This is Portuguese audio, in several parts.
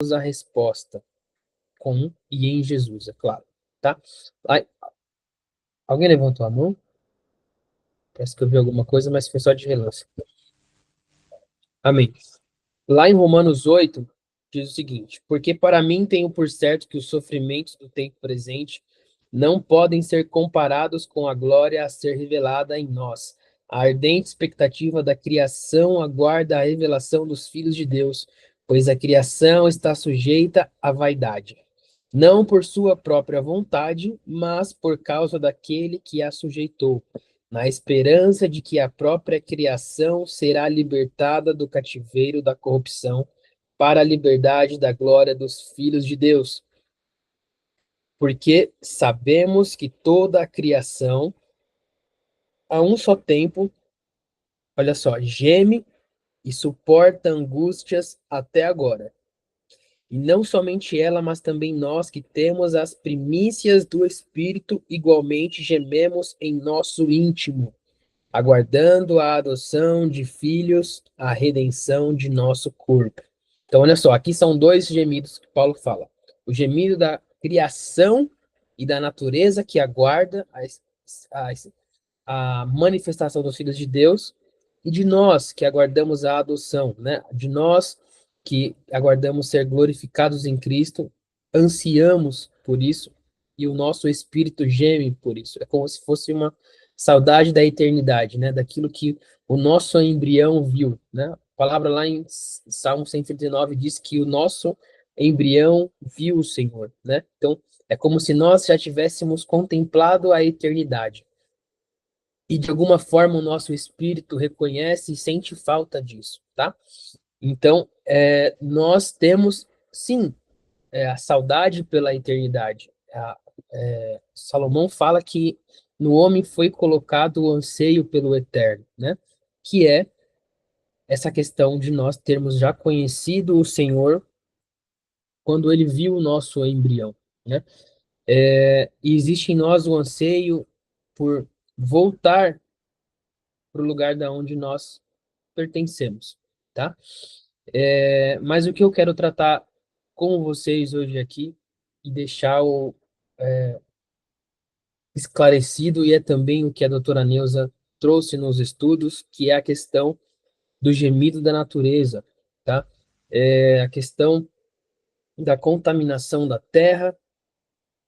a resposta com e em Jesus, é claro, tá? Aí, alguém levantou a mão? Parece que eu vi alguma coisa, mas foi só de relance. Amém. Lá em Romanos 8, diz o seguinte: Porque para mim tenho por certo que os sofrimentos do tempo presente não podem ser comparados com a glória a ser revelada em nós. A ardente expectativa da criação aguarda a revelação dos filhos de Deus, pois a criação está sujeita à vaidade, não por sua própria vontade, mas por causa daquele que a sujeitou, na esperança de que a própria criação será libertada do cativeiro da corrupção para a liberdade da glória dos filhos de Deus. Porque sabemos que toda a criação, a um só tempo, olha só, geme e suporta angústias até agora. E não somente ela, mas também nós que temos as primícias do Espírito, igualmente gememos em nosso íntimo, aguardando a adoção de filhos, a redenção de nosso corpo. Então, olha só, aqui são dois gemidos que Paulo fala. O gemido da criação e da natureza que aguarda a, a manifestação dos filhos de Deus, e de nós que aguardamos a adoção, né? De nós que aguardamos ser glorificados em Cristo, ansiamos por isso, e o nosso espírito geme por isso. É como se fosse uma saudade da eternidade, né? Daquilo que o nosso embrião viu, né? A palavra lá em Salmo 139 diz que o nosso embrião viu o Senhor, né? Então, é como se nós já tivéssemos contemplado a eternidade. E de alguma forma o nosso espírito reconhece e sente falta disso, tá? Então, nós temos, sim, a saudade pela eternidade. Salomão fala que no homem foi colocado o anseio pelo eterno, né? Que é essa questão de nós termos já conhecido o Senhor quando ele viu o nosso embrião, né? E existe em nós o anseio por voltar para o lugar da onde nós pertencemos, tá? Mas o que eu quero tratar com vocês hoje aqui e deixar esclarecido, e é também o que a doutora Neuza trouxe nos estudos, que é a questão do gemido da natureza, tá? A questão da contaminação da terra,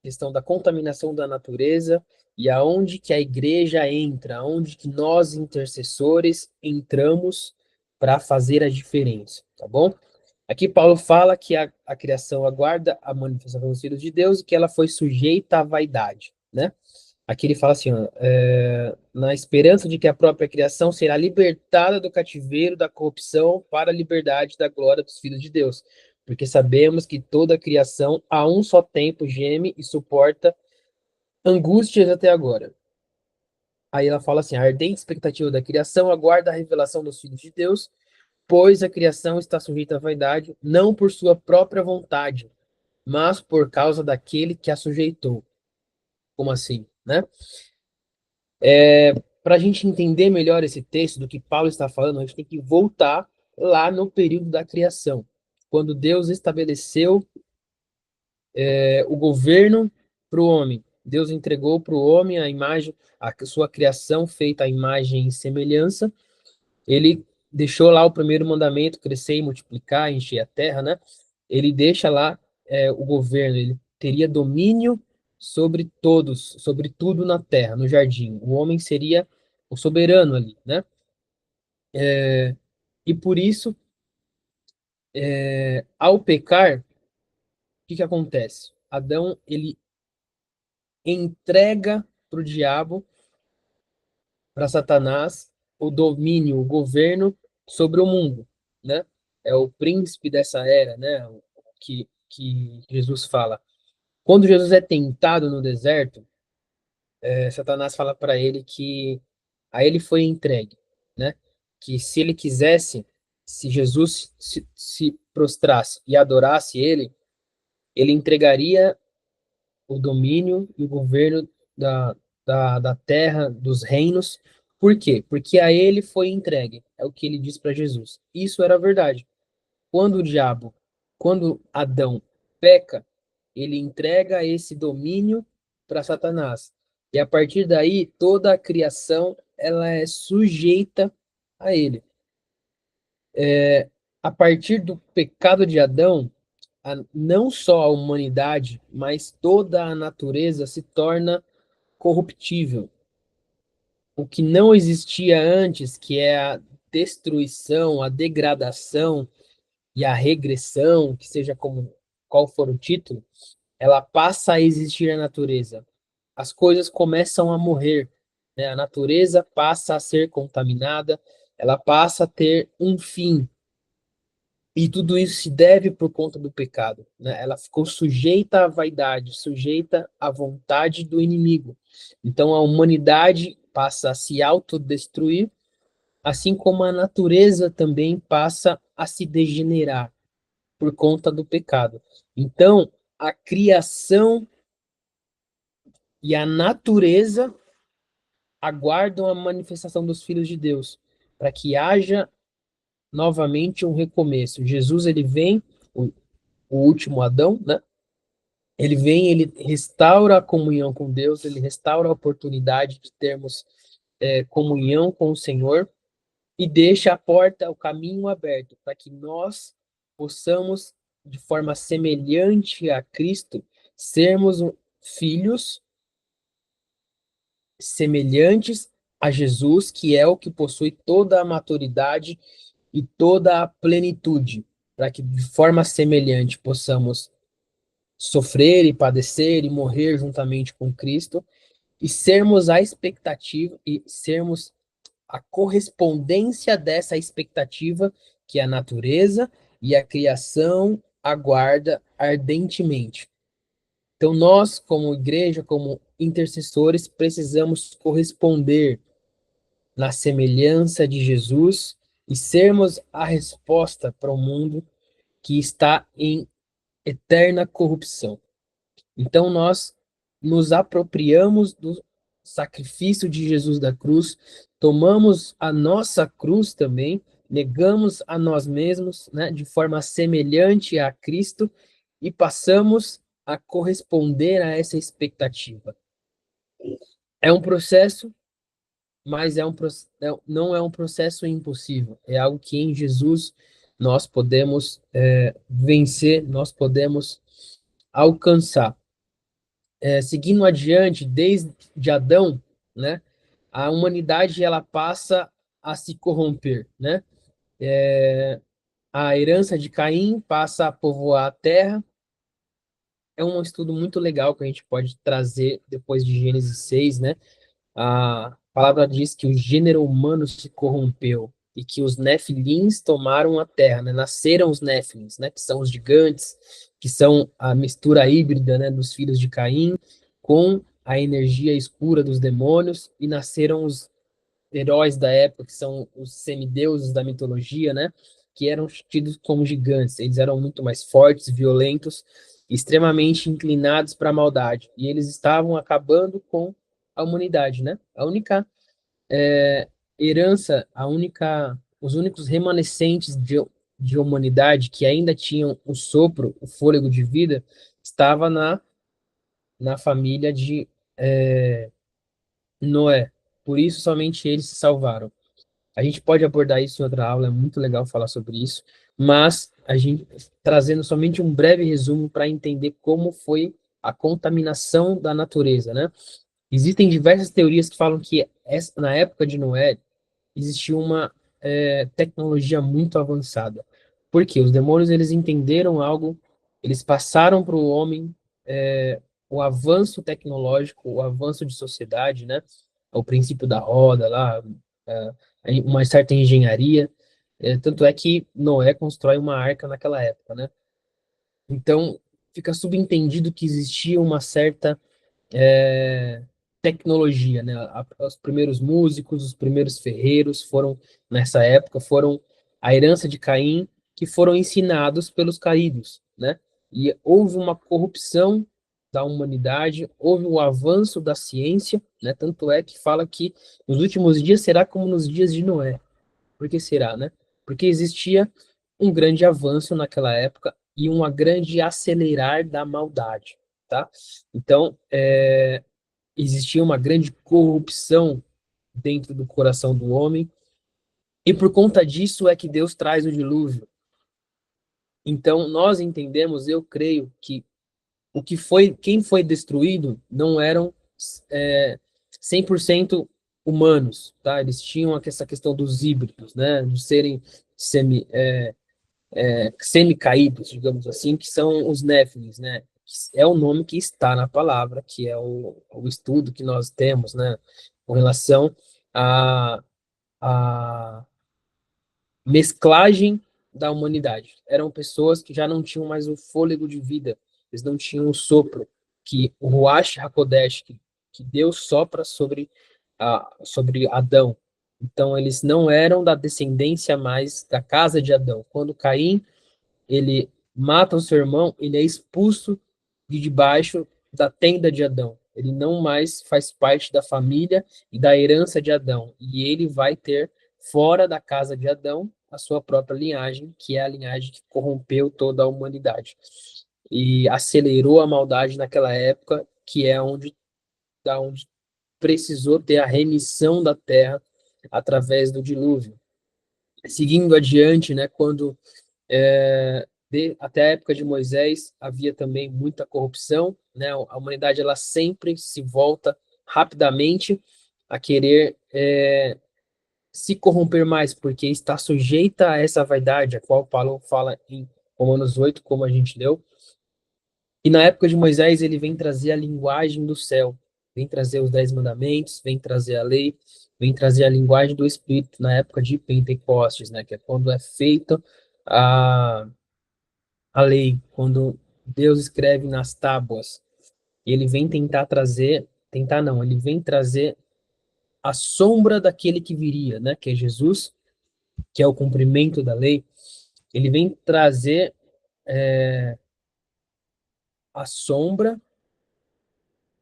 questão da contaminação da natureza, e aonde que a igreja entra, aonde que nós, intercessores, entramos para fazer a diferença, tá bom? Aqui Paulo fala que a criação aguarda a manifestação dos filhos de Deus e que ela foi sujeita à vaidade, né? Aqui ele fala assim, ó, na esperança de que a própria criação será libertada do cativeiro da corrupção para a liberdade da glória dos filhos de Deus. Porque sabemos que toda a criação a um só tempo geme e suporta angústias até agora. Aí ela fala assim, a ardente expectativa da criação aguarda a revelação dos filhos de Deus, pois a criação está sujeita à vaidade, não por sua própria vontade, mas por causa daquele que a sujeitou. Como assim, né? Para a gente entender melhor esse texto do que Paulo está falando, a gente tem que voltar lá no período da criação, quando Deus estabeleceu o governo para o homem. Deus entregou para o homem a imagem, a sua criação feita à imagem e semelhança. Ele deixou lá o primeiro mandamento, crescer e multiplicar, encher a terra, né? Ele deixa lá o governo, ele teria domínio sobre todos, sobre tudo na terra, no jardim. O homem seria o soberano ali, né? E por isso, ao pecar, o que que acontece? Adão, ele entrega para o diabo, para Satanás, o domínio, o governo sobre o mundo, né? É o príncipe dessa era, né? Que Jesus fala. Quando Jesus é tentado no deserto, Satanás fala para ele que a ele foi entregue, né? Que se ele quisesse, se Jesus se prostrasse e adorasse ele, ele entregaria o domínio e o governo da terra, dos reinos. Por quê? Porque a ele foi entregue. É o que ele diz para Jesus. Isso era verdade. Quando o diabo quando Adão peca, ele entrega esse domínio para Satanás. E a partir daí, toda a criação ela é sujeita a ele. A partir do pecado de Adão, não só a humanidade, mas toda a natureza se torna corruptível. O que não existia antes, que é a destruição, a degradação e a regressão, que seja como qual for o título, ela passa a existir na natureza. As coisas começam a morrer, né? A natureza passa a ser contaminada, ela passa a ter um fim. E tudo isso se deve por conta do pecado, né? Ela ficou sujeita à vaidade, sujeita à vontade do inimigo. Então a humanidade passa a se autodestruir, assim como a natureza também passa a se degenerar por conta do pecado. Então, a criação e a natureza aguardam a manifestação dos filhos de Deus, para que haja novamente um recomeço. Jesus ele vem, o último Adão, né? Ele vem, ele restaura a comunhão com Deus, ele restaura a oportunidade de termos comunhão com o Senhor e deixa a porta, o caminho aberto para que nós possamos, de forma semelhante a Cristo, sermos filhos semelhantes a Jesus, que é o que possui toda a maturidade e toda a plenitude, para que de forma semelhante possamos sofrer e padecer e morrer juntamente com Cristo e sermos a expectativa e sermos a correspondência dessa expectativa que a natureza e a criação aguarda ardentemente. Então nós, como igreja, como intercessores, precisamos corresponder na semelhança de Jesus e sermos a resposta para o mundo que está em eterna corrupção. Então nós nos apropriamos do sacrifício de Jesus da cruz, tomamos a nossa cruz também, negamos a nós mesmos, né, de forma semelhante a Cristo e passamos a corresponder a essa expectativa. É um processo, mas não é um processo impossível. É algo que em Jesus nós podemos vencer, nós podemos alcançar. Seguindo adiante, desde Adão, né, a humanidade ela passa a se corromper, né? A herança de Caim passa a povoar a terra. É um estudo muito legal que a gente pode trazer depois de Gênesis 6, né? A palavra diz que o gênero humano se corrompeu e que os Nefilins tomaram a terra, né? Nasceram os Nefilins, né? Que são os gigantes, que são a mistura híbrida, né? Dos filhos de Caim com a energia escura dos demônios e nasceram os heróis da época, que são os semideuses da mitologia, né? Que eram tidos como gigantes. Eles eram muito mais fortes, violentos, extremamente inclinados para a maldade. E eles estavam acabando com a humanidade, né? A única herança, os únicos remanescentes de humanidade que ainda tinham o sopro, o fôlego de vida, estava na família de Noé. Por isso, somente eles se salvaram. A gente pode abordar isso em outra aula, é muito legal falar sobre isso, mas a gente trazendo somente um breve resumo para entender como foi a contaminação da natureza, né? Existem diversas teorias que falam que na época de Noé existia uma tecnologia muito avançada. Por quê? Os demônios eles entenderam algo, eles passaram para o homem o avanço tecnológico, o avanço de sociedade, né? O princípio da roda lá, uma certa engenharia. Tanto é que Noé constrói uma arca naquela época, né? Então, fica subentendido que existia uma certa tecnologia, né? Os primeiros músicos, os primeiros ferreiros foram, nessa época, foram a herança de Caim, que foram ensinados pelos caídos, né? E houve uma corrupção da humanidade, houve o avanço da ciência, né? Tanto é que fala que nos últimos dias será como nos dias de Noé. Por que será, né? Porque existia um grande avanço naquela época e um grande acelerar da maldade, tá? Então, existia uma grande corrupção dentro do coração do homem, e por conta disso é que Deus traz o dilúvio. Então, nós entendemos, eu creio, que quem foi destruído não eram é, 100% humanos, tá? Eles tinham essa questão dos híbridos, né? De serem semi, semi-caídos, digamos assim, que são os néfilins, né? É o nome que está na palavra, que é o estudo que nós temos, né? Com relação a, a mesclagem da humanidade. Eram pessoas que já não tinham mais o fôlego de vida, eles não tinham o sopro que o Ruach HaKodesh, que Deus sopra sobre Adão. Então, eles não eram da descendência mais da casa de Adão. Quando Caim ele mata o seu irmão, ele é expulso de debaixo da tenda de Adão. Ele não mais faz parte da família e da herança de Adão. E ele vai ter, fora da casa de Adão, a sua própria linhagem, que é a linhagem que corrompeu toda a humanidade. E acelerou a maldade naquela época, que é da onde precisou ter a remissão da terra através do dilúvio. Seguindo adiante, né, quando até a época de Moisés havia também muita corrupção, né? A humanidade ela sempre se volta rapidamente a querer se corromper mais, porque está sujeita a essa vaidade, a qual Paulo fala em Romanos 8, como a gente leu. E na época de Moisés ele vem trazer a linguagem do céu, vem trazer os 10 mandamentos, vem trazer a lei, vem trazer a linguagem do Espírito na época de Pentecostes, né? Que é quando é feita a lei, quando Deus escreve nas tábuas, ele vem tentar não, ele vem trazer a sombra daquele que viria, né, que é Jesus, que é o cumprimento da lei, ele vem trazer a sombra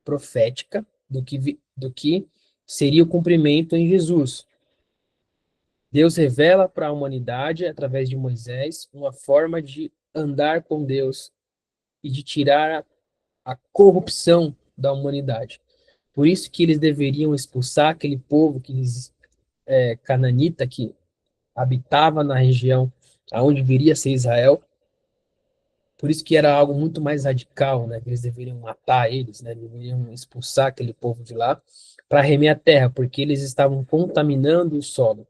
profética do que seria o cumprimento em Jesus. Deus revela para a humanidade, através de Moisés, uma forma de andar com Deus e de tirar a corrupção da humanidade. Por isso que eles deveriam expulsar aquele povo cananita que habitava na região aonde viria a ser Israel. Por isso que era algo muito mais radical, né? Que eles deveriam matar eles, né? Deveriam expulsar aquele povo de lá para remer a terra, porque eles estavam contaminando o solo.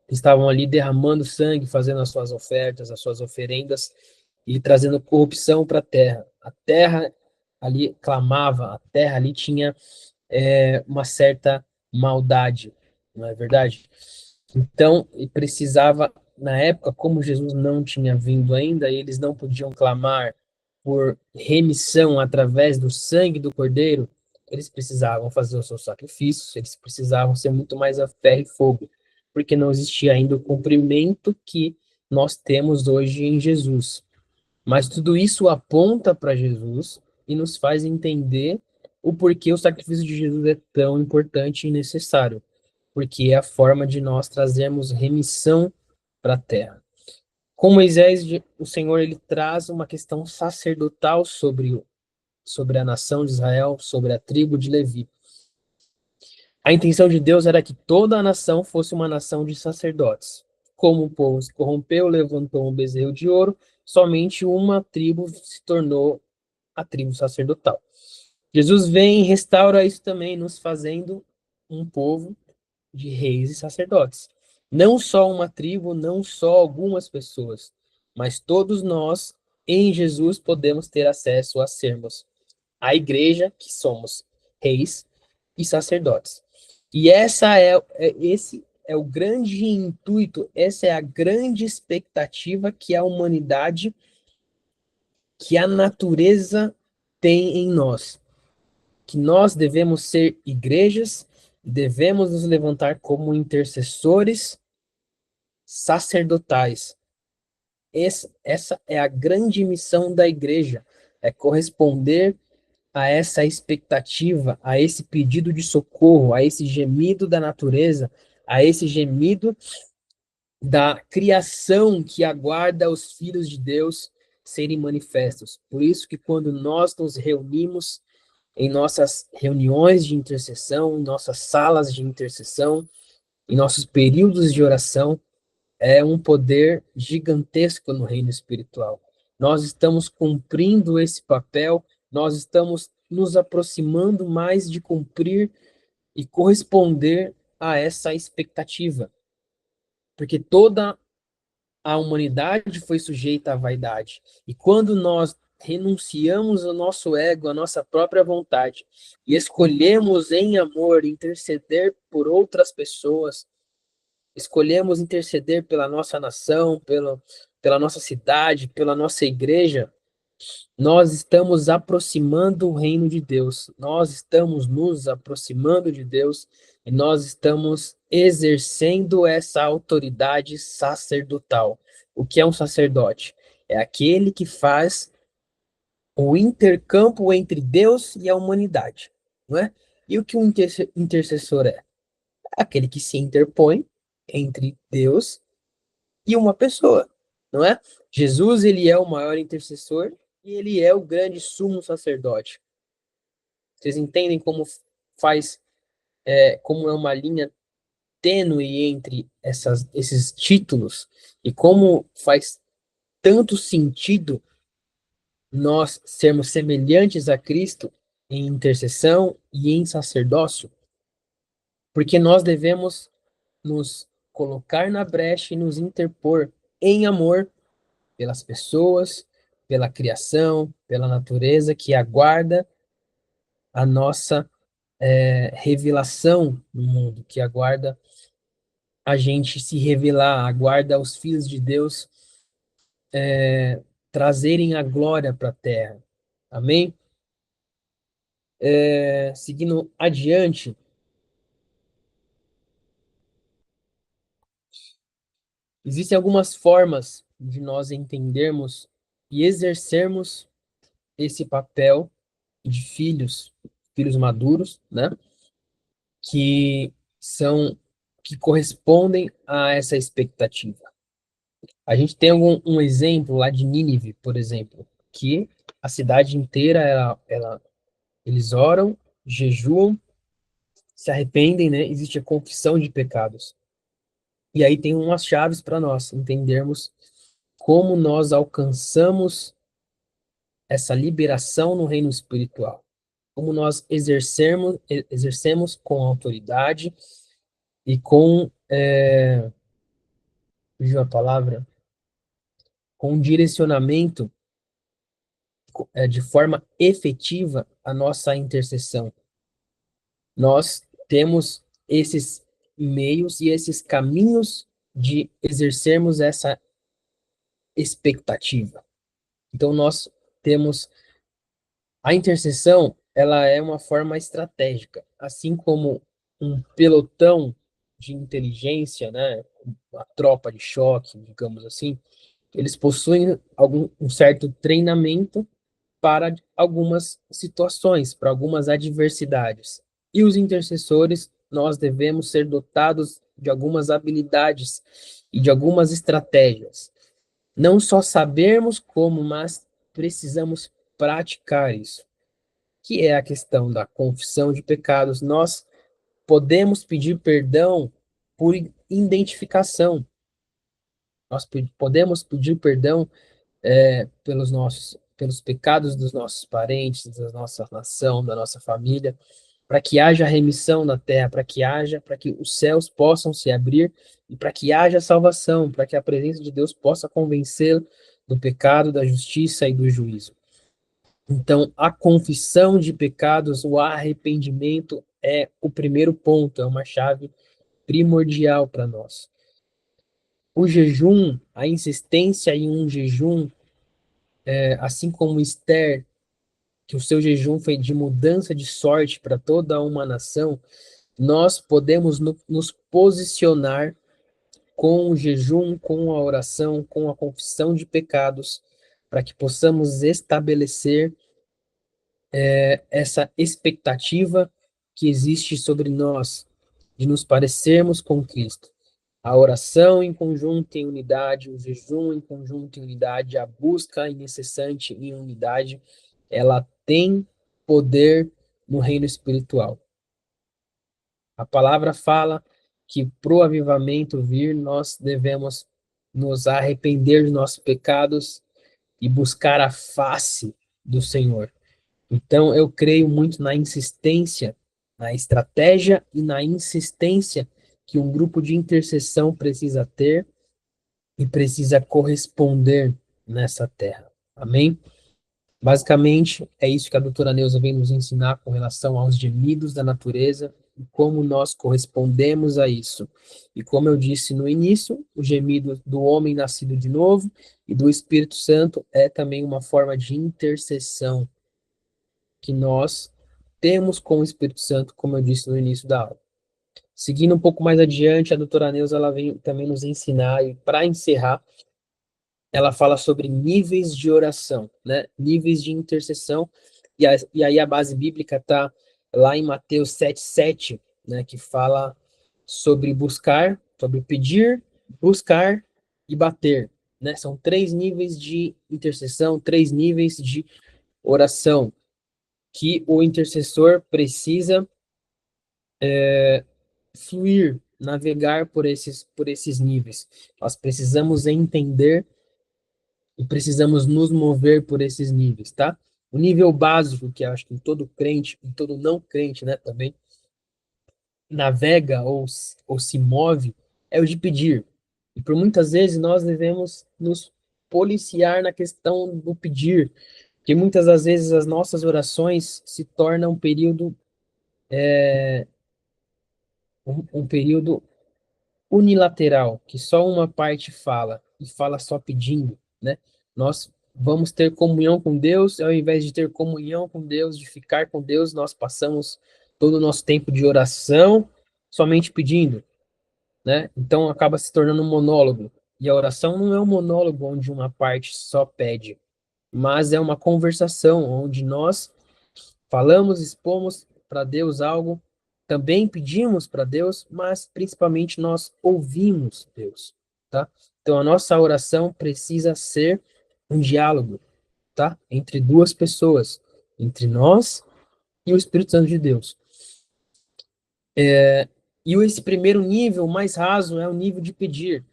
Estavam ali derramando sangue, fazendo as suas ofertas, as suas oferendas e trazendo corrupção para a terra. A terra ali clamava, a terra ali tinha uma certa maldade, não é verdade? Então, precisava, na época, como Jesus não tinha vindo ainda, eles não podiam clamar por remissão através do sangue do Cordeiro, eles precisavam fazer os seus sacrifícios, eles precisavam ser muito mais a ferro e fogo, porque não existia ainda o cumprimento que nós temos hoje em Jesus. Mas tudo isso aponta para Jesus e nos faz entender o porquê o sacrifício de Jesus é tão importante e necessário, porque é a forma de nós trazermos remissão para a terra. Com Moisés, o Senhor ele traz uma questão sacerdotal sobre a nação de Israel, sobre a tribo de Levi. A intenção de Deus era que toda a nação fosse uma nação de sacerdotes. Como o povo se corrompeu, levantou um bezerro de ouro, somente uma tribo se tornou a tribo sacerdotal. Jesus vem e restaura isso também, nos fazendo um povo de reis e sacerdotes. Não só uma tribo, não só algumas pessoas, mas todos nós, em Jesus, podemos ter acesso a sermos a igreja, que somos reis e sacerdotes. E esse é o grande intuito, essa é a grande expectativa que a humanidade, que a natureza tem em nós. Que nós devemos ser igrejas, devemos nos levantar como intercessores sacerdotais. Essa é a grande missão da igreja, é corresponder a essa expectativa, a esse pedido de socorro, a esse gemido da natureza, a esse gemido da criação que aguarda os filhos de Deus serem manifestos. Por isso que quando nós nos reunimos em nossas reuniões de intercessão, em nossas salas de intercessão, em nossos períodos de oração, é um poder gigantesco no reino espiritual. Nós estamos cumprindo esse papel, nós estamos nos aproximando mais de cumprir e corresponder a essa expectativa. Porque toda a humanidade foi sujeita à vaidade. E quando nós renunciamos ao nosso ego, à nossa própria vontade, e escolhemos em amor interceder por outras pessoas, escolhemos interceder pela nossa nação, pela nossa cidade, pela nossa igreja, nós estamos aproximando o reino de Deus, nós estamos nos aproximando de Deus e nós estamos exercendo essa autoridade sacerdotal. O que é um sacerdote? É aquele que faz o intercâmbio entre Deus e a humanidade, não é? E o que um intercessor é? Aquele que se interpõe entre Deus e uma pessoa, não é? Jesus, ele é o maior intercessor e ele é o grande sumo sacerdote. Vocês entendem como faz, como é uma linha tênue entre esses títulos e como faz tanto sentido nós sermos semelhantes a Cristo em intercessão e em sacerdócio, porque nós devemos nos colocar na brecha e nos interpor em amor pelas pessoas, pela criação, pela natureza que aguarda a nossa revelação no mundo, que aguarda a gente se revelar, aguarda os filhos de Deus trazerem a glória para a terra. Amém? Seguindo adiante, existem algumas formas de nós entendermos e exercermos esse papel de filhos maduros, né? Que são que correspondem a essa expectativa. A gente tem um exemplo lá de Nínive, por exemplo, que a cidade inteira eles oram, jejuam, se arrependem, né? Existe a confissão de pecados. E aí tem umas chaves para nós entendermos como nós alcançamos essa liberação no reino espiritual, como nós exercemos com autoridade e com, fugiu a palavra, com um direcionamento de forma efetiva a nossa intercessão. Nós temos esses meios e esses caminhos de exercermos essa expectativa. Então, nós temos a intercessão, ela é uma forma estratégica, assim como um pelotão de inteligência, né, uma tropa de choque, digamos assim, eles possuem um certo treinamento para algumas situações, para algumas adversidades. E os intercessores, nós devemos ser dotados de algumas habilidades e de algumas estratégias. Não só sabermos como, mas precisamos praticar isso, que é a questão da confissão de pecados. Nós podemos pedir perdão por identificação. Nós podemos pedir perdão pelos pecados dos nossos parentes, da nossa nação, da nossa família, para que haja remissão na terra, para que os céus possam se abrir e para que haja salvação, para que a presença de Deus possa convencê-lo do pecado, da justiça e do juízo. Então, a confissão de pecados, o arrependimento é o primeiro ponto, é uma chave primordial para nós. O jejum, a insistência em um jejum, assim como Esther, que o seu jejum foi de mudança de sorte para toda uma nação, nós podemos nos posicionar com o jejum, com a oração, com a confissão de pecados, para que possamos estabelecer essa expectativa que existe sobre nós de nos parecermos com Cristo. A oração em conjunto em unidade, o jejum em conjunto em unidade, a busca incessante em unidade, ela tem poder no reino espiritual. A palavra fala que para o avivamento vir, nós devemos nos arrepender dos nossos pecados e buscar a face do Senhor. Então, eu creio muito na insistência, na estratégia e na insistência que um grupo de intercessão precisa ter e precisa corresponder nessa terra. Amém? Basicamente, é isso que a doutora Neuza vem nos ensinar com relação aos gemidos da natureza e como nós correspondemos a isso. E como eu disse no início, o gemido do homem nascido de novo e do Espírito Santo é também uma forma de intercessão que nós temos com o Espírito Santo, como eu disse no início da aula. Seguindo um pouco mais adiante, a doutora Neuza ela vem também nos ensinar, e para encerrar, ela fala sobre níveis de oração, né? Níveis de intercessão, e aí a base bíblica está lá em Mateus 7,7, né? Que fala sobre buscar, sobre pedir, buscar e bater, né? São três níveis de intercessão, três níveis de oração que o intercessor precisa fluir, navegar por esses níveis. Nós precisamos entender e precisamos nos mover por esses níveis, tá? O nível básico, que eu acho que todo crente e todo não crente, né, também navega ou se move, é o de pedir. E por muitas vezes nós devemos nos policiar na questão do pedir, porque muitas das vezes as nossas orações se tornam um período unilateral, que só uma parte fala, e fala só pedindo, né? Nós vamos ter comunhão com Deus, ao invés de ter comunhão com Deus, de ficar com Deus, nós passamos todo o nosso tempo de oração somente pedindo, né? Então acaba se tornando um monólogo. E a oração não é um monólogo onde uma parte só pede, mas é uma conversação onde nós falamos, expomos para Deus algo, também pedimos para Deus, mas principalmente nós ouvimos Deus, tá? Então a nossa oração precisa ser um diálogo, tá? Entre duas pessoas, entre nós e o Espírito Santo de Deus. E esse primeiro nível, mais raso, é o nível de pedir.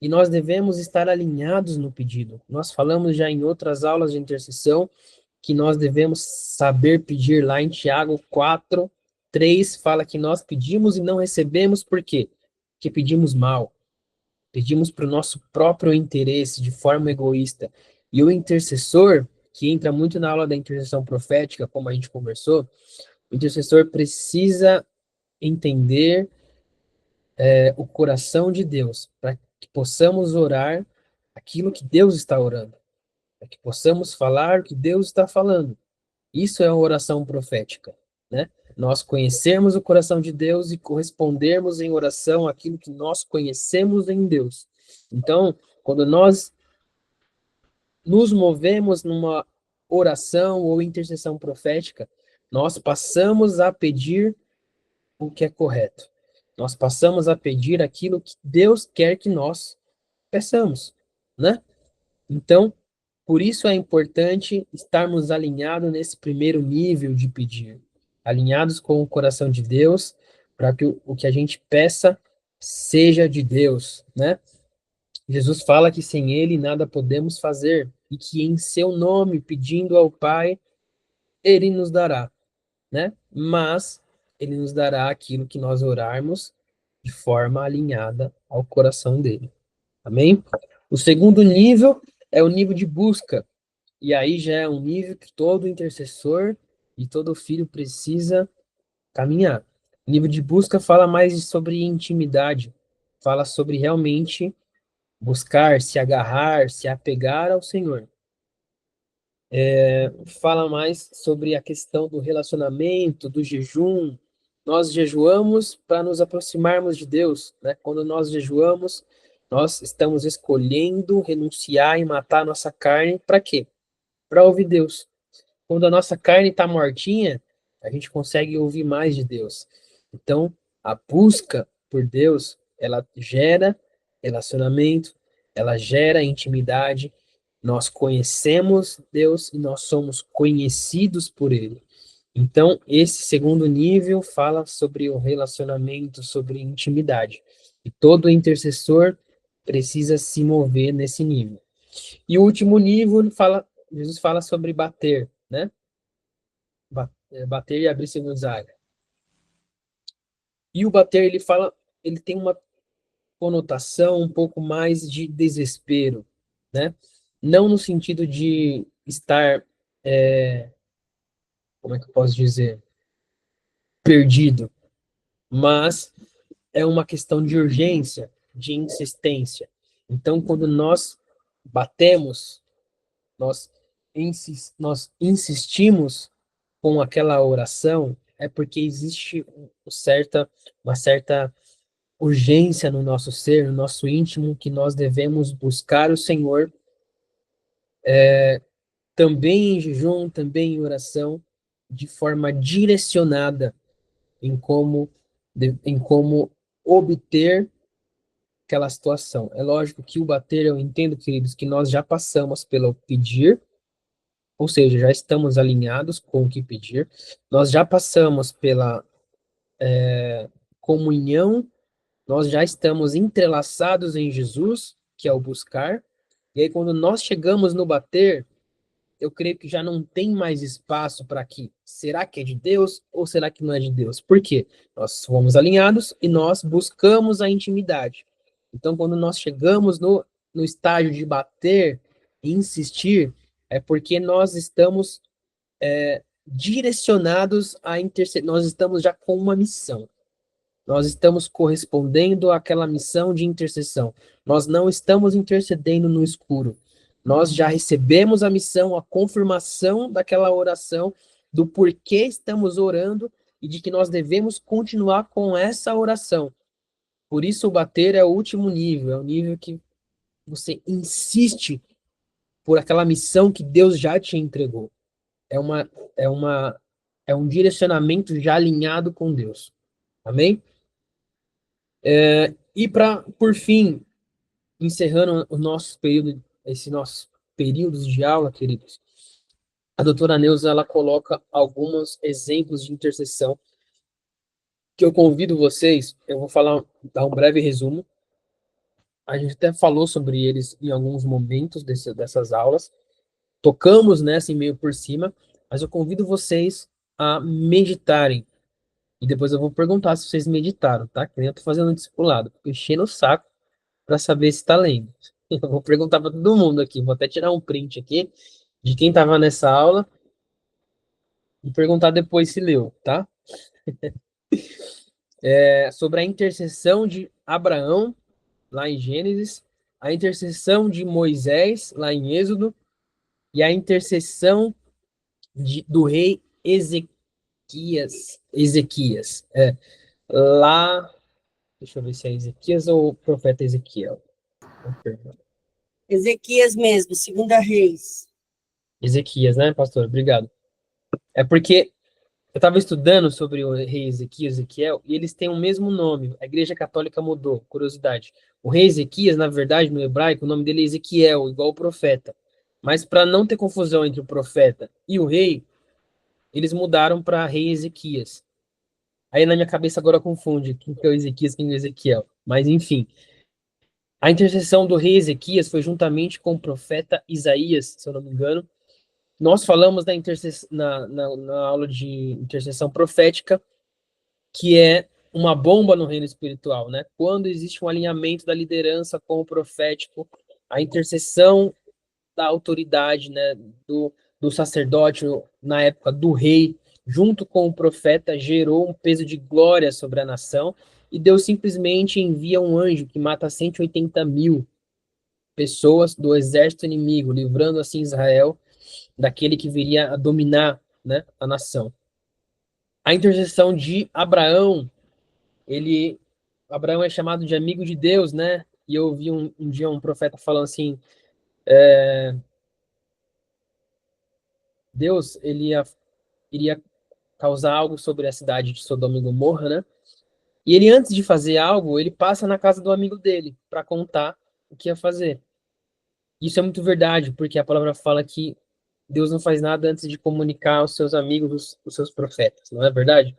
E nós devemos estar alinhados no pedido. Nós falamos já em outras aulas de intercessão que nós devemos saber pedir lá em Tiago 4:3 fala que nós pedimos e não recebemos, por quê? Porque pedimos mal, pedimos para o nosso próprio interesse, de forma egoísta. E o intercessor, que entra muito na aula da intercessão profética, como a gente conversou, o intercessor precisa entender o coração de Deus, para que possamos orar aquilo que Deus está orando, para que possamos falar o que Deus está falando. Isso é uma oração profética, né? Nós conhecermos o coração de Deus e correspondermos em oração àquilo que nós conhecemos em Deus. Então, quando nós nos movemos numa oração ou intercessão profética, nós passamos a pedir o que é correto. Nós passamos a pedir aquilo que Deus quer que nós peçamos, né? Então, por isso é importante estarmos alinhados nesse primeiro nível de pedir, alinhados com o coração de Deus, para que o que a gente peça seja de Deus, né? Jesus fala que sem Ele nada podemos fazer e que em Seu nome, pedindo ao Pai, Ele nos dará, né? Mas Ele nos dará aquilo que nós orarmos de forma alinhada ao coração dele. Amém? O segundo nível é o nível de busca. E aí já é um nível que todo intercessor e todo filho precisa caminhar. O nível de busca fala mais sobre intimidade, fala sobre realmente buscar, se agarrar, se apegar ao Senhor. Fala mais sobre a questão do relacionamento, do jejum. Nós jejuamos para nos aproximarmos de Deus, né? Quando nós jejuamos, nós estamos escolhendo renunciar e matar a nossa carne para quê? Para ouvir Deus. Quando a nossa carne está mortinha, a gente consegue ouvir mais de Deus. Então, a busca por Deus ela gera relacionamento, ela gera intimidade. Nós conhecemos Deus e nós somos conhecidos por Ele. Então, esse segundo nível fala sobre o relacionamento, sobre intimidade. E todo intercessor precisa se mover nesse nível. E o último nível fala, Jesus fala sobre bater, né? Bater e abrir segundo zaga. E o bater, ele fala, ele tem uma conotação um pouco mais de desespero, né? Não no sentido de estar, como é que eu posso dizer, perdido, mas é uma questão de urgência, de insistência. Então, quando nós batemos, nós, nós insistimos com aquela oração, é porque existe uma certa urgência no nosso ser, no nosso íntimo, que nós devemos buscar o Senhor também em jejum, também em oração, de forma direcionada em como obter aquela situação. É lógico que o bater, eu entendo, queridos, que nós já passamos pelo pedir, ou seja, já estamos alinhados com o que pedir, nós já passamos pela comunhão, nós já estamos entrelaçados em Jesus, que é o buscar, e aí quando nós chegamos no bater, eu creio que já não tem mais espaço para que será que é de Deus ou será que não é de Deus? Por quê? Nós fomos alinhados e nós buscamos a intimidade. Então, quando nós chegamos no estágio de bater e insistir, é porque nós estamos direcionados a interceder, nós estamos já com uma missão. Nós estamos correspondendo àquela missão de intercessão. Nós não estamos intercedendo no escuro. Nós já recebemos a missão, a confirmação daquela oração, do porquê estamos orando e de que nós devemos continuar com essa oração. Por isso, o bater é o último nível, é o nível que você insiste por aquela missão que Deus já te entregou. É uma, é uma, é um direcionamento já alinhado com Deus. Amém? E para, por fim, encerrando o nosso período, esse nosso períodos de aula, queridos, a doutora Neuza, ela coloca alguns exemplos de intercessão que eu convido vocês, eu vou falar, dar um breve resumo. A gente até falou sobre eles em alguns momentos dessas aulas, tocamos nessa em meio por cima, mas eu convido vocês a meditarem. E depois eu vou perguntar se vocês meditaram, tá? Que nem eu tô fazendo um discipulado, enchendo o saco para saber se está lendo. Eu vou perguntar para todo mundo aqui, vou até tirar um print aqui de quem estava nessa aula e perguntar depois se leu, tá? Sobre a intercessão de Abraão, lá em Gênesis, a intercessão de Moisés, lá em Êxodo, e a intercessão do rei Ezequias, lá, deixa eu ver se é Ezequias ou o profeta Ezequiel. Ezequias mesmo, segunda Reis. Ezequias, né, pastor? Obrigado. É porque eu estava estudando sobre o rei Ezequias, Ezequiel, e eles têm o mesmo nome. A Igreja Católica mudou, curiosidade. O rei Ezequias, na verdade, no hebraico, o nome dele é Ezequiel, igual o profeta. Mas para não ter confusão entre o profeta e o rei, eles mudaram para rei Ezequias. Aí na minha cabeça agora confunde quem que é o Ezequias e quem é o Ezequiel. Mas enfim, a intercessão do rei Ezequias foi juntamente com o profeta Isaías, se eu não me engano. Nós falamos na aula de intercessão profética, que é uma bomba no reino espiritual, né? Quando existe um alinhamento da liderança com o profético, a intercessão da autoridade, né, do sacerdote na época do rei, junto com o profeta, gerou um peso de glória sobre a nação, e Deus simplesmente envia um anjo que mata 180 mil pessoas do exército inimigo, livrando assim Israel daquele que viria a dominar, né, a nação. A intercessão de Abraão, ele Abraão é chamado de amigo de Deus, né? E eu ouvi um dia um profeta falando assim, Deus, iria causar algo sobre a cidade de Sodoma e Gomorra, né? E ele, antes de fazer algo, ele passa na casa do amigo dele para contar o que ia fazer. Isso é muito verdade, porque a palavra fala que Deus não faz nada antes de comunicar aos seus amigos, os seus profetas, não é verdade?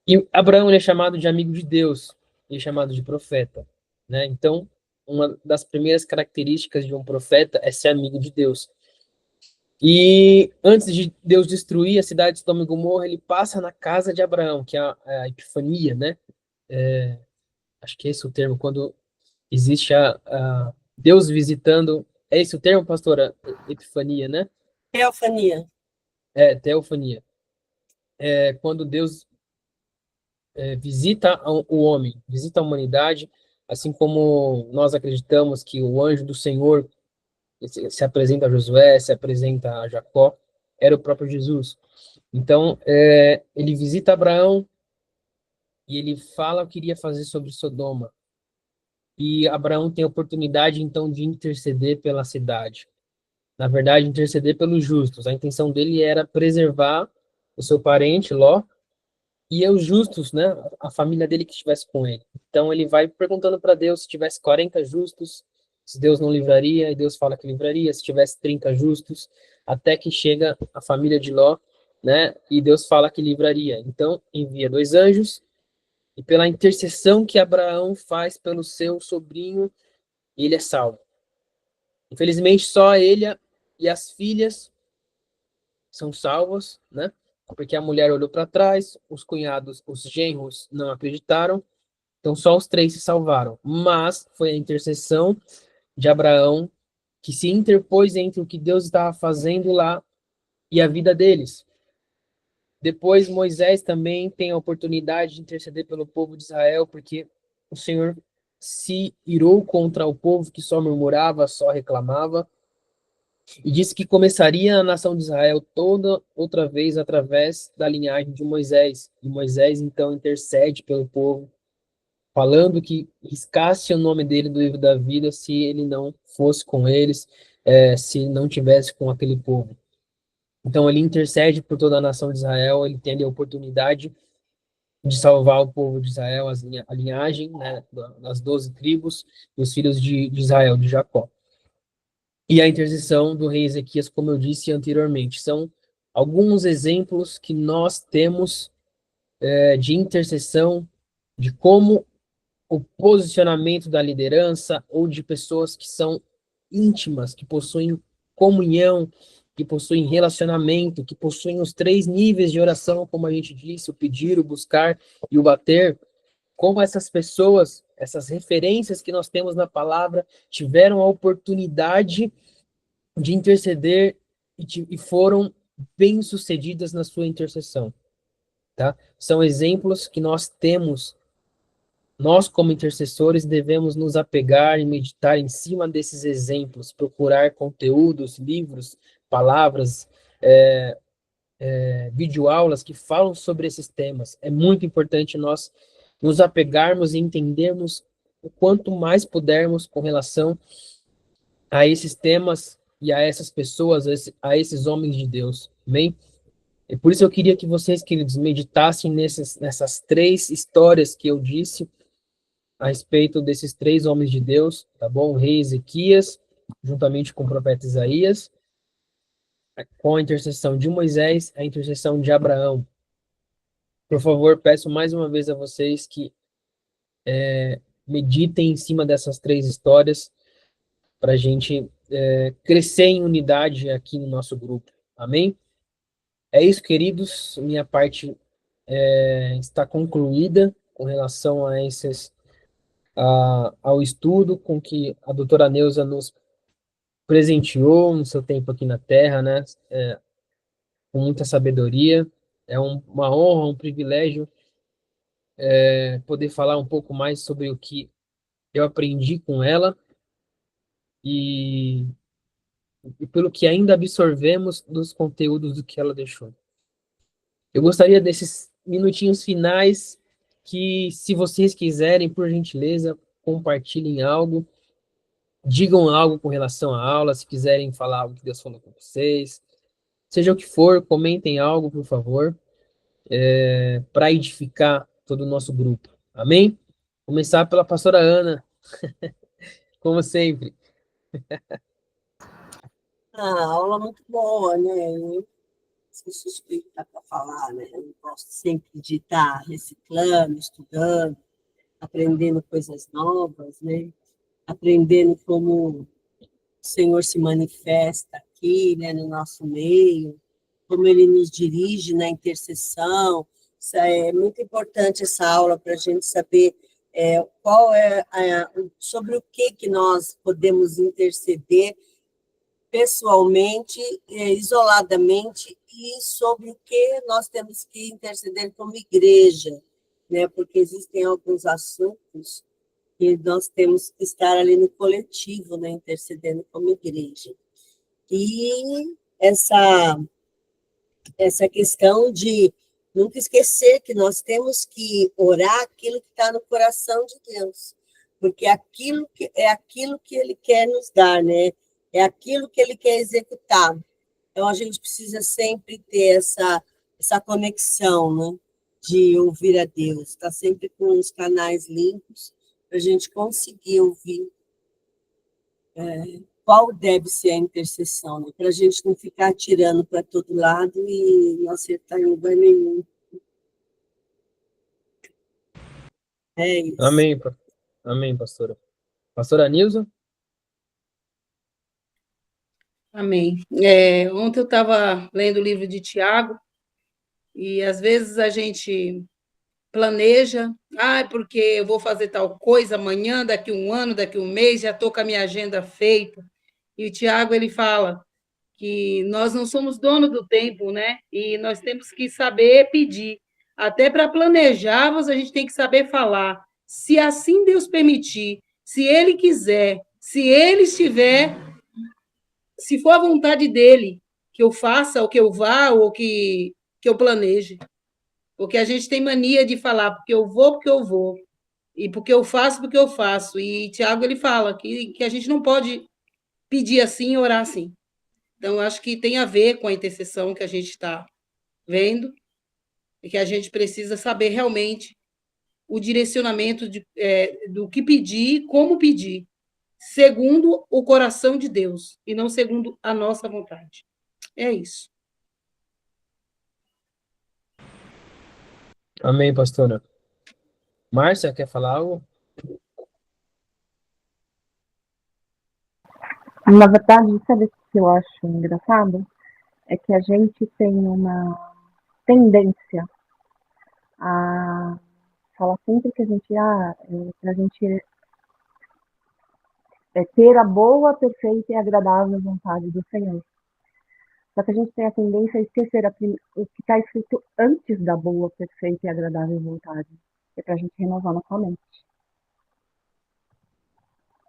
E Abraão ele é chamado de amigo de Deus, ele é chamado de profeta, né? Então, uma das primeiras características de um profeta é ser amigo de Deus. E antes de Deus destruir a cidade de Sodoma e Gomorra, ele passa na casa de Abraão, que é a epifania, né? Acho que é esse o termo, quando existe a Deus visitando. É esse o termo, pastora? Epifania, né? Teofania. É, teofania. É quando Deus visita o homem, visita a humanidade, assim como nós acreditamos que o anjo do Senhor se apresenta a Josué, se apresenta a Jacó, era o próprio Jesus. Então, ele visita Abraão e ele fala o que iria fazer sobre Sodoma. E Abraão tem a oportunidade, então, de interceder pela cidade. Na verdade, interceder pelos justos. A intenção dele era preservar o seu parente, Ló, e os justos, né, a família dele que estivesse com ele. Então ele vai perguntando para Deus se tivesse 40 justos, se Deus não livraria, e Deus fala que livraria, se tivesse 30 justos, até que chega a família de Ló, né, e Deus fala que livraria. Então envia dois anjos, e pela intercessão que Abraão faz pelo seu sobrinho, ele é salvo. Infelizmente, só ele e as filhas são salvos, né? Porque a mulher olhou para trás, os cunhados, os genros não acreditaram, então só os três se salvaram. Mas foi a intercessão de Abraão que se interpôs entre o que Deus estava fazendo lá e a vida deles. Depois, Moisés também tem a oportunidade de interceder pelo povo de Israel, porque o Senhor se irou contra o povo que só murmurava, só reclamava, e disse que começaria a nação de Israel toda outra vez através da linhagem de Moisés. E Moisés então intercede pelo povo, falando que riscasse o nome dele do livro da vida se ele não fosse com eles, se não tivesse com aquele povo. Então ele intercede por toda a nação de Israel, ele tem a oportunidade de salvar o povo de Israel, a linhagem, né, das 12 tribos dos filhos de Israel, de Jacó. E a intercessão do rei Ezequias, como eu disse anteriormente, são alguns exemplos que nós temos de intercessão, de como o posicionamento da liderança ou de pessoas que são íntimas, que possuem comunhão, que possuem relacionamento, que possuem os três níveis de oração, como a gente disse, o pedir, o buscar e o bater, como essas pessoas, essas referências que nós temos na palavra, tiveram a oportunidade de interceder e foram bem-sucedidas na sua intercessão, tá? São exemplos que nós temos, nós como intercessores devemos nos apegar e meditar em cima desses exemplos, procurar conteúdos, livros, palavras, videoaulas que falam sobre esses temas. É muito importante nós nos apegarmos e entendermos o quanto mais pudermos com relação a esses temas e a essas pessoas, a esses homens de Deus. Amém? E por isso eu queria que vocês, queridos, meditassem nessas três histórias que eu disse a respeito desses três homens de Deus, tá bom? O rei Ezequias, juntamente com o profeta Isaías, com a intercessão de Moisés, a intercessão de Abraão. Por favor, peço mais uma vez a vocês que meditem em cima dessas três histórias para a gente crescer em unidade aqui no nosso grupo. Amém? É isso, queridos. Minha parte está concluída com relação a ao estudo com que a doutora Neuza nos presenteou no seu tempo aqui na Terra, né? Com muita sabedoria. É uma honra, um privilégio poder falar um pouco mais sobre o que eu aprendi com ela e, e pelo que ainda absorvemos dos conteúdos do que ela deixou. Eu gostaria desses minutinhos finais que, se vocês quiserem, por gentileza, compartilhem algo, digam algo com relação à aula, se quiserem falar algo que Deus falou com vocês, seja o que for, comentem algo, por favor, para edificar todo o nosso grupo. Amém? Começar pela pastora Ana, como sempre. A aula muito boa, né? Eu sou suspeita para falar, né? Eu gosto sempre de estar reciclando, estudando, aprendendo coisas novas, né? Aprendendo como o Senhor se manifesta aqui, né, no nosso meio, como Ele nos dirige na intercessão. Isso é muito importante essa aula para a gente saber sobre o que nós podemos interceder pessoalmente, isoladamente, e sobre o que nós temos que interceder como igreja, né? Porque existem alguns assuntos que nós temos que estar ali no coletivo, né? Intercedendo como igreja. E essa questão de nunca esquecer que nós temos que orar aquilo que está no coração de Deus, porque é aquilo que Ele quer nos dar, né? É aquilo que Ele quer executar. Então, a gente precisa sempre ter essa conexão, né? De ouvir a Deus, estar sempre com os canais limpos, para a gente conseguir ouvir qual deve ser a intercessão, né? Para a gente não ficar atirando para todo lado e não acertar em lugar nenhum. É isso. Amém, amém, pastora. Pastora Nilza? Amém. Ontem eu estava lendo o livro de Tiago, e às vezes a gente planeja, porque eu vou fazer tal coisa amanhã, daqui um ano, daqui um mês, já estou com a minha agenda feita. E o Tiago, ele fala que nós não somos dono do tempo, né? E nós temos que saber pedir. Até para planejarmos, a gente tem que saber falar. Se assim Deus permitir, se Ele quiser, se Ele estiver, se for a vontade dele que eu faça, ou que eu vá, ou que eu planeje. Porque a gente tem mania de falar porque eu vou, e porque eu faço. E Tiago, ele fala que a gente não pode pedir assim e orar assim. Então, acho que tem a ver com a intercessão que a gente está vendo, e que a gente precisa saber realmente o direcionamento do que pedir, como pedir, segundo o coração de Deus, e não segundo a nossa vontade. É isso. Amém, pastora. Márcia, quer falar algo? Na verdade, sabe o que eu acho engraçado? É que a gente tem uma tendência a falar sempre que a gente, pra gente ter a boa, perfeita e agradável vontade do Senhor. Só que a gente tem a tendência a esquecer o que está escrito antes da boa, perfeita e agradável vontade. É para a gente renovar nossa mente.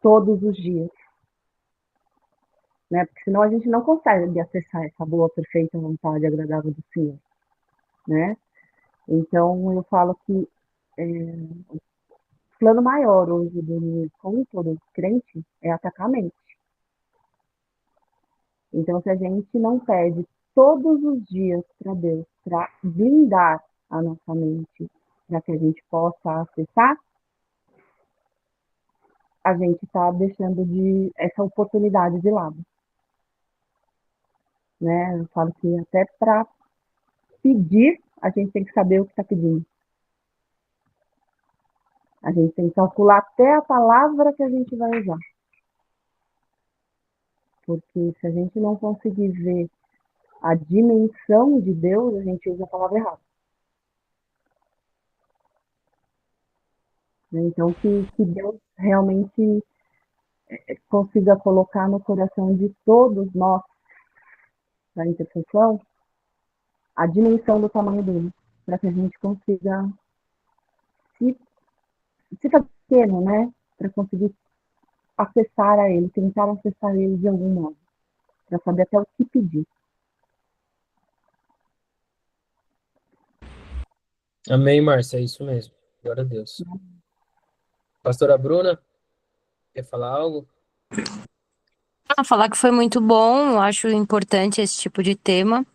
Todos os dias. Né? Porque senão a gente não consegue acessar essa boa, perfeita vontade e agradável do Senhor. Né? Então, eu falo que o plano maior hoje do como todo crente é atacar a mente. Então, se a gente não pede todos os dias para Deus, para blindar a nossa mente, para que a gente possa acessar, a gente está deixando essa oportunidade de lado. Né? Eu falo que até para pedir, a gente tem que saber o que está pedindo. A gente tem que calcular até a palavra que a gente vai usar. Porque se a gente não conseguir ver a dimensão de Deus, a gente usa a palavra errada. Então, que Deus realmente consiga colocar no coração de todos nós, da intercessão, a dimensão do tamanho dele, para que a gente consiga se fazer pequeno, né? Para conseguir acessar a ele, tentar acessar ele de algum modo, para saber até o que pedir. Amém, Márcia, é isso mesmo. Glória a Deus. Pastora Bruna, quer falar algo? Falar que foi muito bom, eu acho importante esse tipo de tema.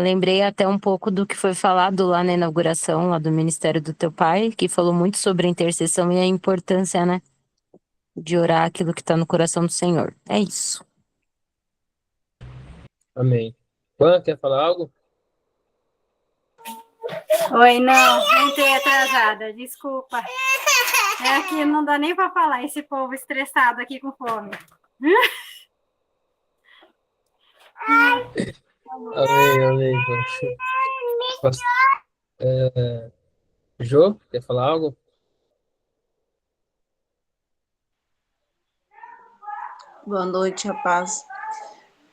Lembrei até um pouco do que foi falado lá na inauguração, lá do Ministério do teu pai, que falou muito sobre a intercessão e a importância, né, de orar aquilo que está no coração do Senhor. É isso. Amém. Juan, quer falar algo? Oi, não, entrei atrasada, desculpa. É que não dá nem para falar, esse povo estressado aqui com fome. Amém, amém, Juan. Jô, quer falar algo? Boa noite, rapaz.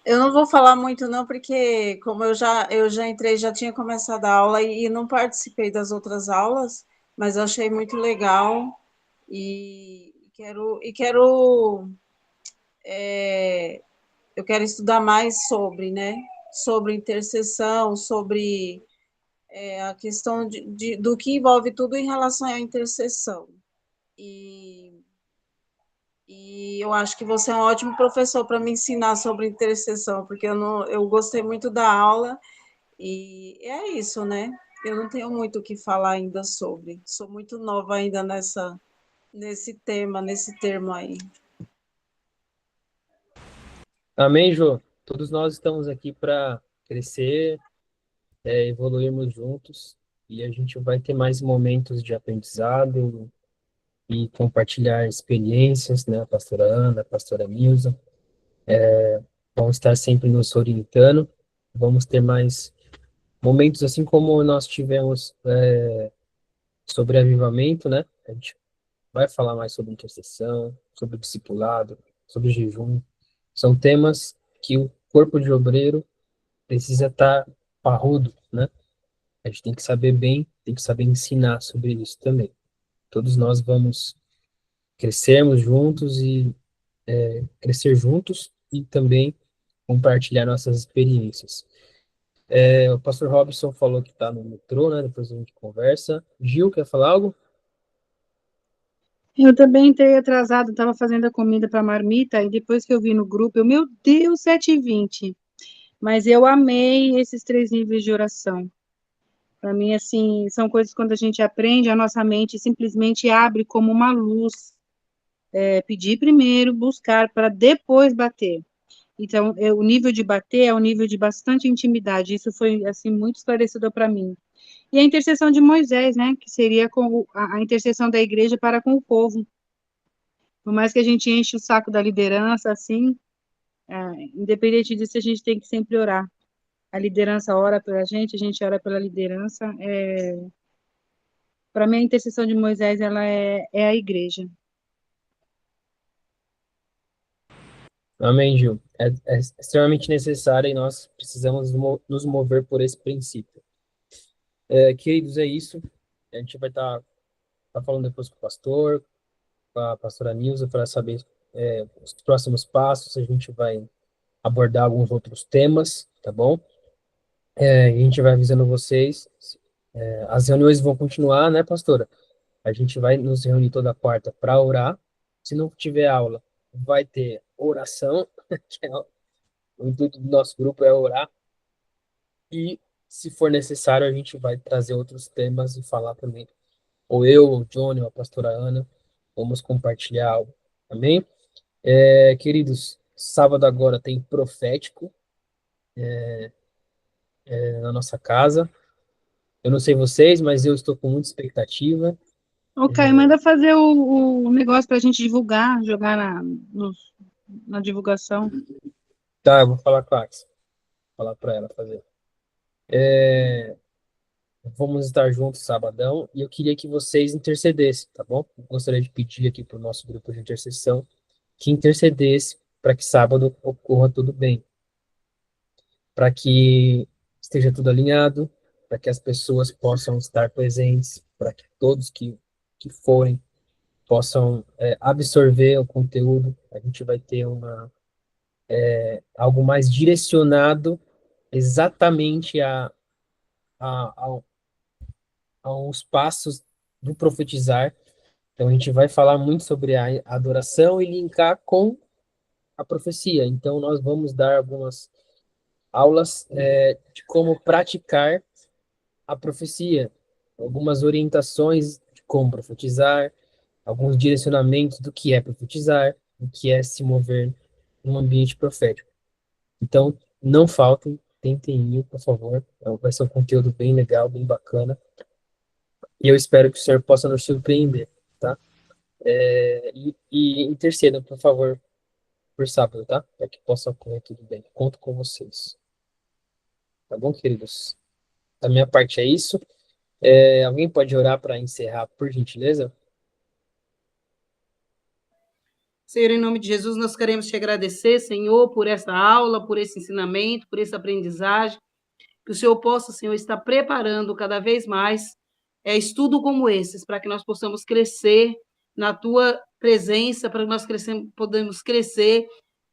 Eu não vou falar muito não, porque como eu já entrei, já tinha começado a aula e não participei das outras aulas, mas eu achei muito legal e eu quero estudar mais sobre, né? Sobre intercessão, sobre a questão do que envolve tudo em relação à intercessão. E eu acho que você é um ótimo professor para me ensinar sobre intercessão, porque eu gostei muito da aula e é isso, né? Eu não tenho muito o que falar ainda sobre. Sou muito nova ainda nesse termo aí. Amém, Jô. Todos nós estamos aqui para crescer, evoluirmos juntos, e a gente vai ter mais momentos de aprendizado e compartilhar experiências, né? A pastora Ana, a pastora Nilza, vão estar sempre nos orientando. Vamos ter mais momentos assim como nós tivemos sobre avivamento, né? A gente vai falar mais sobre intercessão, sobre discipulado, sobre jejum. São temas que o corpo de obreiro precisa estar parrudo, né? A gente tem que saber bem, tem que saber ensinar sobre isso também. Todos nós vamos crescermos juntos e crescer juntos e também compartilhar nossas experiências. O pastor Robson falou que está no metrô, né? Depois a gente conversa. Gil, quer falar algo? Eu também entrei atrasado, estava fazendo a comida para a marmita, e depois que eu vi no grupo, meu Deus, 7h20. Mas eu amei esses 3 níveis de oração. Para mim, assim, são coisas quando a gente aprende, a nossa mente simplesmente abre como uma luz. Pedir primeiro, buscar, para depois bater. Então, o nível de bater é um nível de bastante intimidade. Isso foi, assim, muito esclarecedor para mim. E a intercessão de Moisés, né, que seria a intercessão da igreja para com o povo. Por mais que a gente enche o saco da liderança, assim, independente disso, a gente tem que sempre orar. A liderança ora pela gente, a gente ora pela liderança. Para mim, a intercessão de Moisés, ela é a igreja. Amém, Gil. É extremamente necessário e nós precisamos nos mover por esse princípio. Queridos, é isso. A gente vai estar falando depois com o pastor, com a pastora Nilza, para saber os próximos passos. A gente vai abordar alguns outros temas, tá bom? A gente vai avisando vocês. As reuniões vão continuar, né, pastora? A gente vai nos reunir toda quarta para orar. Se não tiver aula, vai ter oração, que é o intuito do nosso grupo é orar. E, se for necessário, a gente vai trazer outros temas e falar também. Ou eu, ou o Johnny, ou a pastora Ana, vamos compartilhar algo. Amém? Queridos, sábado agora tem profético na nossa casa. Eu não sei vocês, mas eu estou com muita expectativa. Ô, Caio, manda fazer o negócio para a gente divulgar, jogar na divulgação. Tá, eu vou falar com a Axel, falar para ela fazer. Vamos estar juntos sabadão e eu queria que vocês intercedessem, tá bom? Eu gostaria de pedir aqui para o nosso grupo de intercessão que intercedesse para que sábado ocorra tudo bem, para que esteja tudo alinhado, para que as pessoas possam estar presentes, para que todos que forem possam absorver o conteúdo. A gente vai ter algo mais direcionado exatamente a, aos passos do profetizar. Então, a gente vai falar muito sobre a adoração e linkar com a profecia. Então, nós vamos dar aulas de como praticar a profecia, algumas orientações de como profetizar, alguns direcionamentos do que é profetizar, do que é se mover num ambiente profético. Então, não faltem, tentem ir, por favor. Vai ser um conteúdo bem legal, bem bacana. E eu espero que o senhor possa nos surpreender, tá? E intercedam, por favor, por sábado, tá? Para que possa correr tudo bem. Conto com vocês. Tá bom, queridos? Da minha parte é isso. Alguém pode orar para encerrar, por gentileza? Senhor, em nome de Jesus, nós queremos te agradecer, Senhor, por essa aula, por esse ensinamento, por essa aprendizagem, que o Senhor possa, Senhor, estar preparando cada vez mais estudo como esses, para que nós possamos crescer na tua presença, para que nós podemos crescer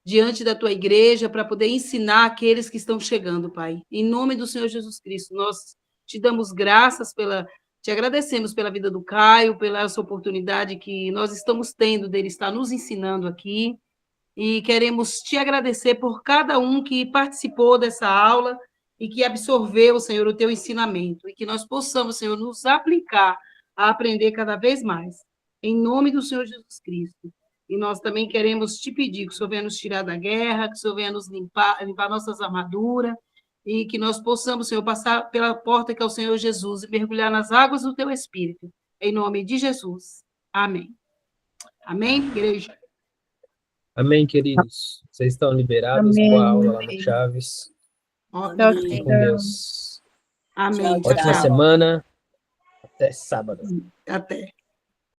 diante da tua igreja, para poder ensinar aqueles que estão chegando, Pai. Em nome do Senhor Jesus Cristo, nós te damos graças te agradecemos pela vida do Caio, pela essa oportunidade que nós estamos tendo dele estar nos ensinando aqui, e queremos te agradecer por cada um que participou dessa aula e que absorveu, Senhor, o teu ensinamento, e que nós possamos, Senhor, nos aplicar a aprender cada vez mais, em nome do Senhor Jesus Cristo. E nós também queremos te pedir que o Senhor venha nos tirar da guerra, que o Senhor venha nos limpar nossas armaduras, e que nós possamos, Senhor, passar pela porta que é o Senhor Jesus e mergulhar nas águas do teu Espírito, em nome de Jesus. Amém. Amém, igreja? Amém, queridos. Vocês estão liberados. Boa aula lá no Amém. Chaves. Fiquem com Amém. Deus. Amém. Tchau, Ótima tchau. semana. Até sábado. Até.